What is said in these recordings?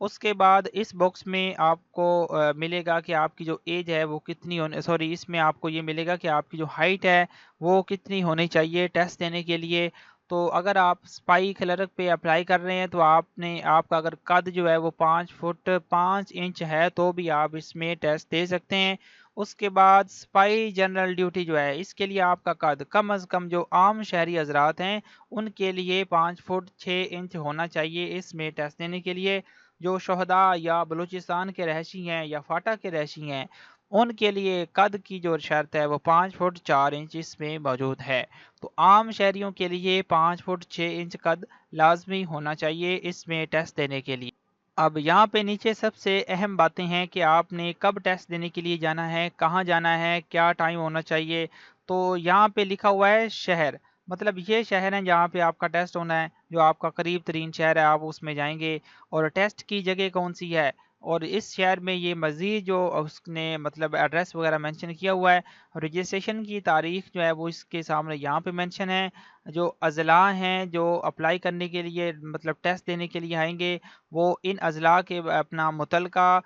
اس کے بعد اس باکس میں آپ کو ملے گا کہ آپ کی جو ایج ہے وہ کتنی سوری اس میں آپ کو یہ ملے گا کہ آپ کی جو ہائٹ ہے وہ کتنی ہونی چاہیے ٹیسٹ دینے کے لیے۔ تو اگر آپ سپائی کلرک پہ اپلائی کر رہے ہیں تو آپ کا اگر قد جو ہے وہ 5 فٹ 5 انچ ہے تو بھی آپ اس میں ٹیسٹ دے سکتے ہیں۔ اس کے بعد سپائی جنرل ڈیوٹی جو ہے اس کے لیے آپ کا قد کم از کم جو عام شہری حضرات ہیں ان کے لیے 5 فٹ 6 انچ ہونا چاہیے اس میں ٹیسٹ دینے کے لیے۔ جو شہداء یا بلوچستان کے رہائشی ہیں یا فاٹا کے رہائشی ہیں ان کے لیے قد کی جو شرط ہے وہ 5 فٹ 4 انچ اس میں موجود ہے۔ تو عام شہریوں کے لیے 5 فٹ 6 انچ قد لازمی ہونا چاہیے اس میں ٹیسٹ دینے کے لیے۔ اب یہاں پہ نیچے سب سے اہم باتیں ہیں کہ آپ نے کب ٹیسٹ دینے کے لیے جانا ہے، کہاں جانا ہے، کیا ٹائم ہونا چاہیے۔ تو یہاں پہ لکھا ہوا ہے شہر، مطلب یہ شہر ہے جہاں پہ آپ کا ٹیسٹ ہونا ہے، جو آپ کا قریب ترین شہر ہے آپ اس میں جائیں گے۔ اور ٹیسٹ کی جگہ کون سی ہے اور اس شہر میں یہ مزید جو اس نے مطلب ایڈریس وغیرہ مینشن کیا ہوا ہے، رجسٹریشن کی تاریخ جو ہے وہ اس کے سامنے یہاں پہ مینشن ہے۔ جو اضلاع ہیں جو اپلائی کرنے کے لیے مطلب ٹیسٹ دینے کے لیے آئیں گے وہ ان اضلاع کے اپنا متعلقہ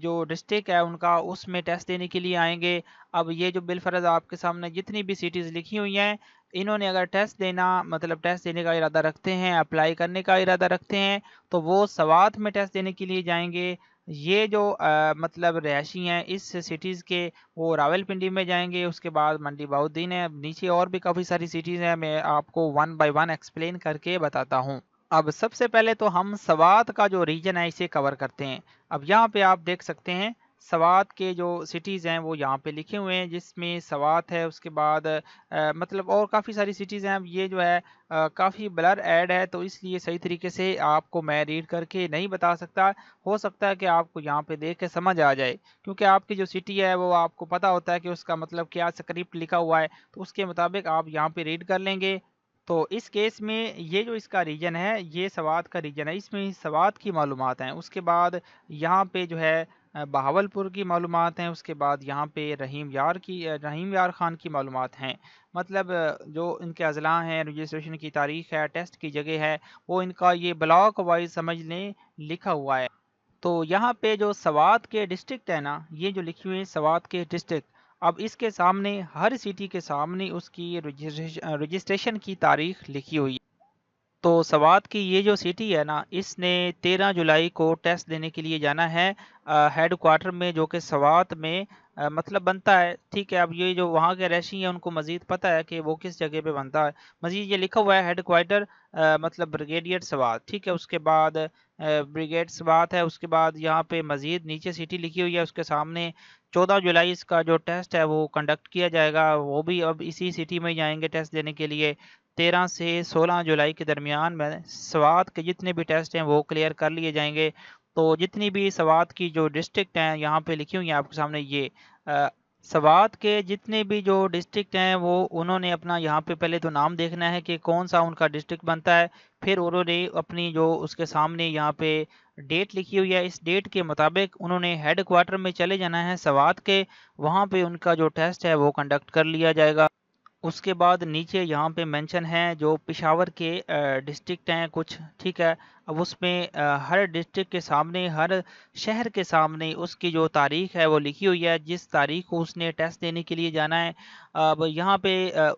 جو ڈسٹرکٹ ہے ان کا اس میں ٹیسٹ دینے کے لیے آئیں گے۔ اب یہ جو بالفرض آپ کے سامنے جتنی بھی سٹیز لکھی ہوئی ہیں انہوں نے اگر ٹیسٹ دینا مطلب ٹیسٹ دینے کا ارادہ رکھتے ہیں، اپلائی کرنے کا ارادہ رکھتے ہیں تو وہ سوات میں ٹیسٹ دینے کے لیے جائیں گے۔ یہ جو مطلب رہائشی ہیں اس سٹیز کے وہ راول پنڈی میں جائیں گے، اس کے بعد منڈی بہاؤالدین ہے، نیچے اور بھی کافی ساری سٹیز ہیں، میں آپ کو ون بائی ون ایکسپلین کر کے بتاتا ہوں۔ اب سب سے پہلے تو ہم سوات کا جو ریجن ہے اسے کور کرتے ہیں۔ اب یہاں پہ آپ دیکھ سکتے ہیں سوات کے جو سٹیز ہیں وہ یہاں پہ لکھے ہوئے ہیں، جس میں سوات ہے، اس کے بعد مطلب اور کافی ساری سٹیز ہیں۔ اب یہ جو ہے کافی بلر ایڈ ہے تو اس لیے صحیح طریقے سے آپ کو میں ریڈ کر کے نہیں بتا سکتا، ہو سکتا ہے کہ آپ کو یہاں پہ دیکھ کے سمجھ آ جائے، کیونکہ آپ کی جو سٹی ہے وہ آپ کو پتا ہوتا ہے کہ اس کا مطلب کیا اسکرپٹ لکھا ہوا ہے تو اس کے مطابق آپ یہاں پہ ریڈ کر لیں گے۔ تو اس کیس میں یہ جو اس کا ریجن ہے یہ سوات کا ریجن ہے، اس میں سوات کی معلومات ہیں۔ اس کے بعد یہاں پہ جو ہے بہاولپور کی معلومات ہیں، اس کے بعد یہاں پہ رحیم یار خان کی معلومات ہیں۔ مطلب جو ان کے اضلاع ہیں، رجسٹریشن کی تاریخ ہے، ٹیسٹ کی جگہ ہے، وہ ان کا یہ بلاک وائز سمجھ لیں لکھا ہوا ہے۔ تو یہاں پہ جو سوات کے ڈسٹرکٹ ہے نا، یہ جو لکھی ہوئی ہے سوات کے ڈسٹرکٹ، اب اس کے سامنے ہر سٹی کے سامنے اس کی رجسٹریشن کی تاریخ لکھی ہوئی ہے۔ تو سوات کی یہ جو سٹی ہے نا اس نے 13 جولائی کو ٹیسٹ دینے کے لیے جانا ہے ہیڈ کوارٹر میں جو کہ سوات میں مطلب بنتا ہے، ٹھیک ہے۔ اب یہ جو وہاں کے رہائشی ہیں ان کو مزید پتہ ہے کہ وہ کس جگہ پہ بنتا ہے، مزید یہ لکھا ہوا ہے ہیڈ کوارٹر مطلب بریگیڈیٹ سوات، ٹھیک ہے۔ اس کے بعد بریگیڈ سوات ہے، اس کے بعد یہاں پہ مزید نیچے سٹی لکھی ہوئی ہے، اس کے سامنے 14 جولائی اس کا جو ٹیسٹ ہے وہ کنڈکٹ کیا جائے گا، وہ بھی اب اسی سٹی میں جائیں گے ٹیسٹ دینے کے لیے۔ 13 سے 16 جولائی کے درمیان میں سوات کے جتنے بھی ٹیسٹ ہیں وہ کلیئر کر لیے جائیں گے۔ تو جتنی بھی سوات کی جو ڈسٹرکٹ ہیں یہاں پہ لکھی ہوئی ہیں آپ کے سامنے، یہ سوات کے جتنے بھی جو ڈسٹرکٹ ہیں وہ انہوں نے اپنا یہاں پہ پہلے تو نام دیکھنا ہے کہ کون سا ان کا ڈسٹرکٹ بنتا ہے، پھر انہوں نے اپنی جو اس کے سامنے یہاں پہ ڈیٹ لکھی ہوئی ہے اس ڈیٹ کے مطابق انہوں نے ہیڈ کوارٹر میں چلے جانا ہے سوات کے، وہاں پہ ان کا جو ٹیسٹ ہے وہ کنڈکٹ کر لیا جائے گا۔ اس کے بعد نیچے یہاں پہ مینشن ہے جو پشاور کے ڈسٹرکٹ ہیں کچھ، ٹھیک ہے۔ اب اس میں ہر ڈسٹرکٹ کے سامنے ہر شہر کے سامنے اس کی جو تاریخ ہے وہ لکھی ہوئی ہے، جس تاریخ کو اس نے ٹیسٹ دینے کے لیے جانا ہے۔ اب یہاں پہ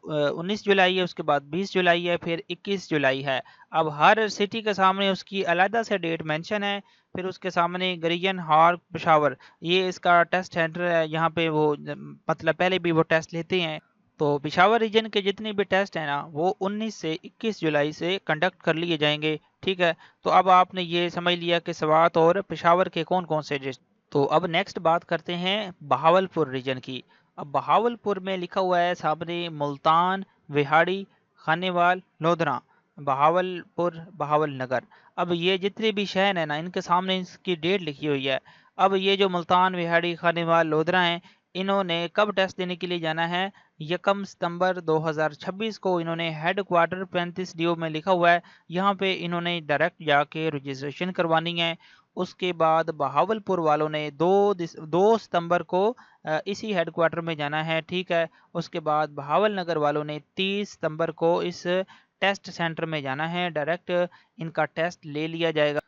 19 جولائی ہے، اس کے بعد 20 جولائی ہے، پھر 21 جولائی ہے۔ اب ہر سٹی کے سامنے اس کی علیحدہ سے ڈیٹ مینشن ہے، پھر اس کے سامنے گریجن ہار پشاور یہ اس کا ٹیسٹ سینٹر ہے، یہاں پہ وہ مطلب پہلے بھی وہ ٹیسٹ لیتے ہیں۔ تو پشاور ریجن کے جتنے بھی ٹیسٹ ہیں نا وہ 19 سے 21 جولائی سے کنڈکٹ کر لیے جائیں گے، ٹھیک ہے۔ تو اب آپ نے یہ سمجھ لیا کہ سوات اور پشاور کے کون کون سے ڈسٹرکٹ۔ تو اب نیکسٹ بات کرتے ہیں بہاولپور ریجن کی۔ اب بہاولپور میں لکھا ہوا ہے سامنے ملتان، وہاڑی، خانیوال، لودھراں، بہاولپور، بہاول نگر۔ اب یہ جتنے بھی شہر ہیں نا ان کے سامنے اس کی ڈیٹ لکھی ہوئی ہے۔ اب یہ جو ملتان، وہاڑی، خانیوال، لودھراں ہیں انہوں نے کب ٹیسٹ دینے کے لیے جانا ہے؟ 1 ستمبر 2026 کو انہوں نے ہیڈ کوارٹر 35 ڈیو میں لکھا ہوا ہے، یہاں پہ انہوں نے ڈائریکٹ جا کے رجسٹریشن کروانی ہے۔ اس کے بعد بہاولپور والوں نے 2 ستمبر کو اسی ہیڈ کوارٹر میں جانا ہے، ٹھیک ہے۔ اس کے بعد بہاول نگر والوں نے 30 ستمبر کو اس ٹیسٹ سینٹر میں جانا ہے، ڈائریکٹ ان کا ٹیسٹ لے لیا جائے گا۔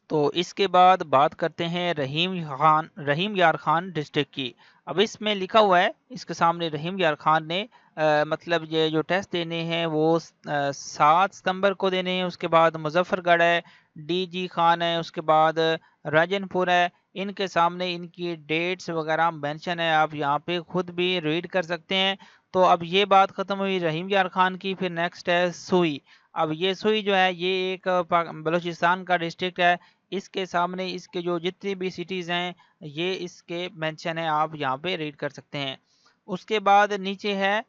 تو اس کے بعد بات کرتے ہیں رحیم یار خان ڈسٹرکٹ کی۔ اب اس میں لکھا ہوا ہے اس کے سامنے رحیم یار خان نے مطلب یہ جو ٹیسٹ دینے ہیں وہ 7 ستمبر کو دینے ہیں۔ اس کے بعد مظفر گڑھ ہے، ڈی جی خان ہے، اس کے بعد راجن پور ہے۔ ان کے سامنے ان کی ڈیٹس وغیرہ مینشن ہے، آپ یہاں پہ خود بھی ریڈ کر سکتے ہیں۔ تو اب یہ بات ختم ہوئی رحیم یار خان کی، پھر نیکسٹ ہے سوئی۔ اب یہ سوئی جو ہے یہ ایک بلوچستان کا ڈسٹرکٹ ہے۔ اس کے سامنے اس کے جو جتنی بھی سٹیز ہیں یہ اس کے مینشن ہے، آپ یہاں پہ ریڈ کر سکتے ہیں۔ اس کے بعد نیچے ہے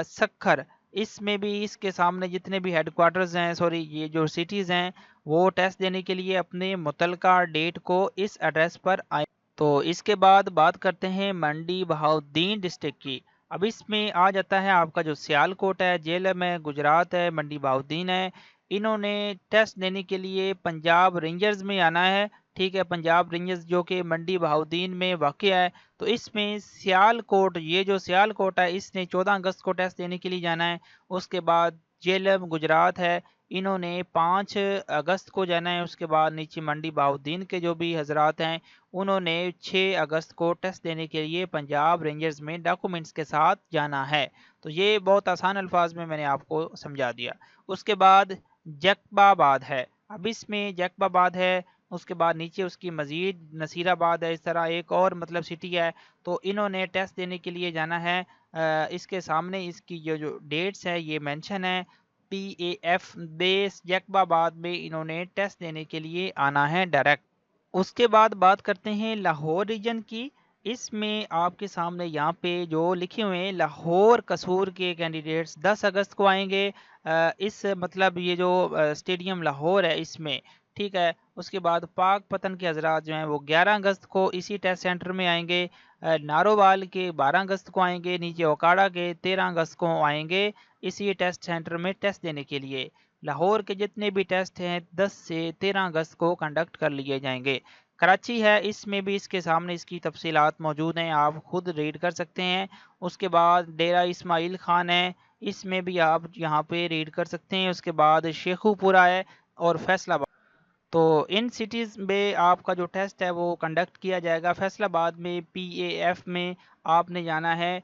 سکھر۔ اس میں بھی اس کے سامنے جتنے بھی ہیڈ کوارٹرز ہیں، سوری یہ جو سٹیز ہیں وہ ٹیسٹ دینے کے لیے اپنے متعلقہ ڈیٹ کو اس ایڈریس پر آئیں۔ تو اس کے بعد بات کرتے ہیں منڈی بہاؤالدین ڈسٹرکٹ کی۔ اب اس میں آ جاتا ہے آپ کا جو سیالکوٹ ہے، جیلم ہے، گجرات ہے، منڈی بہاؤالدین ہے۔ انہوں نے ٹیسٹ دینے کے لیے پنجاب رینجرز میں آنا ہے، ٹھیک ہے، پنجاب رینجرز جو کہ منڈی بہاؤالدین میں واقع ہے۔ تو اس میں سیالکوٹ، یہ جو سیالکوٹ ہے اس نے 14 اگست کو ٹیسٹ دینے کے لیے جانا ہے۔ اس کے بعد جیلم گجرات ہے، انہوں نے 5 اگست کو جانا ہے۔ اس کے بعد نیچے منڈی بہاؤالدین کے جو بھی حضرات ہیں انہوں نے 6 اگست کو ٹیسٹ دینے کے لیے پنجاب رینجرز میں ڈاکومنٹس کے ساتھ جانا ہے۔ تو یہ بہت آسان الفاظ میں نے آپ کو سمجھا دیا۔ اس کے بعد جیکب آباد ہے۔ اب اس میں جیکب آباد ہے، اس کے بعد نیچے اس کی مزید نصیر آباد ہے، اس طرح ایک اور مطلب سٹی ہے۔ تو انہوں نے ٹیسٹ دینے کے لیے جانا ہے۔ اس کے سامنے اس کی جو ڈیٹس ہے یہ مینشن ہے۔ پی اے ایف بیس جیکب آباد میں انہوں نے ٹیسٹ دینے کے لیے آنا ہے ڈائریکٹ۔ اس کے بعد بات کرتے ہیں لاہور ریجن کی۔ اس میں آپ کے سامنے یہاں پہ جو لکھے ہوئے ہیں لاہور قصور کے کینڈیڈیٹس 10 اگست کو آئیں گے، اس مطلب یہ جو اسٹیڈیم لاہور ہے اس میں، ٹھیک ہے۔ اس کے بعد پاک پتن کے حضرات جو ہیں وہ 11 اگست کو اسی ٹیسٹ سینٹر میں آئیں گے۔ نارووال کے 12 اگست کو آئیں گے، نیچے اوکاڑا کے 13 اگست کو آئیں گے اسی ٹیسٹ سینٹر میں ٹیسٹ دینے کے لیے۔ لاہور کے جتنے بھی ٹیسٹ ہیں 10 سے 13 اگست کو کنڈکٹ کر لیے جائیں گے۔ کراچی ہے، اس میں بھی اس کے سامنے اس کی تفصیلات موجود ہیں، آپ خود ریڈ کر سکتے ہیں۔ اس کے بعد ڈیرہ اسماعیل خان ہے، اس میں بھی آپ یہاں پہ ریڈ کر سکتے ہیں۔ اس کے بعد شیخو پورہ ہے اور فیصل آباد۔ تو ان سٹیز میں آپ کا جو ٹیسٹ ہے وہ کنڈکٹ کیا جائے گا۔ فیصل آباد میں پی اے ایف میں آپ نے جانا ہے،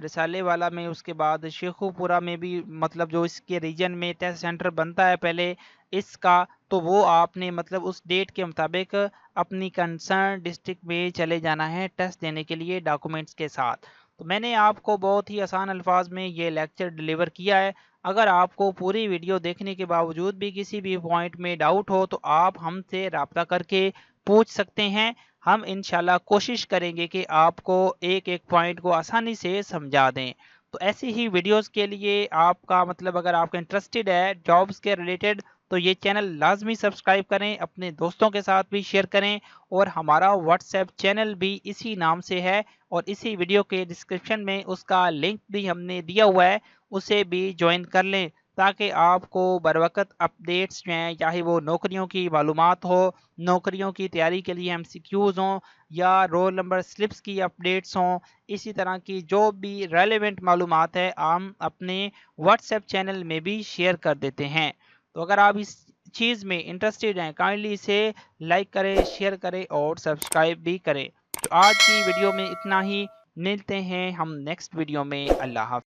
رسالے والا میں، اس کے بعد شیخو پورہ میں بھی مطلب جو اس کے ریجن میں ٹیسٹ سینٹر بنتا ہے پہلے اس کا، تو وہ آپ نے مطلب اس ڈیٹ کے مطابق اپنی کنسرن ڈسٹرکٹ میں چلے جانا ہے ٹیسٹ دینے کے لیے ڈاکومنٹس کے ساتھ۔ تو میں نے آپ کو بہت ہی آسان الفاظ میں یہ لیکچر ڈیلیور کیا ہے۔ اگر آپ کو پوری ویڈیو دیکھنے کے باوجود بھی کسی بھی پوائنٹ میں ڈاؤٹ ہو تو آپ ہم سے رابطہ کر کے پوچھ سکتے ہیں۔ ہم انشاءاللہ کوشش کریں گے کہ آپ کو ایک ایک پوائنٹ کو آسانی سے سمجھا دیں۔ تو ایسی ہی ویڈیوز کے لیے آپ کا مطلب اگر آپ کا انٹرسٹڈ ہے جابز کے ریلیٹڈ تو یہ چینل لازمی سبسکرائب کریں، اپنے دوستوں کے ساتھ بھی شیئر کریں، اور ہمارا واٹس ایپ چینل بھی اسی نام سے ہے، اور اسی ویڈیو کے ڈسکرپشن میں اس کا لنک بھی ہم نے دیا ہوا ہے، اسے بھی جوائن کر لیں تاکہ آپ کو بر وقت اپڈیٹس جو ہیں، چاہے وہ نوکریوں کی معلومات ہو، نوکریوں کی تیاری کے لیے MCQs ہوں، یا رول نمبر سلپس کی اپڈیٹس ہوں، اسی طرح کی جو بھی ریلیونٹ معلومات ہے ہم اپنے واٹس ایپ چینل میں بھی شیئر کر دیتے ہیں۔ تو اگر آپ اس چیز میں انٹرسٹڈ ہیں کائنڈلی اسے لائک کریں، شیئر کریں اور سبسکرائب بھی کریں۔ تو آج کی ویڈیو میں اتنا ہی، ملتے ہیں ہم نیکسٹ ویڈیو میں۔ اللہ حافظ۔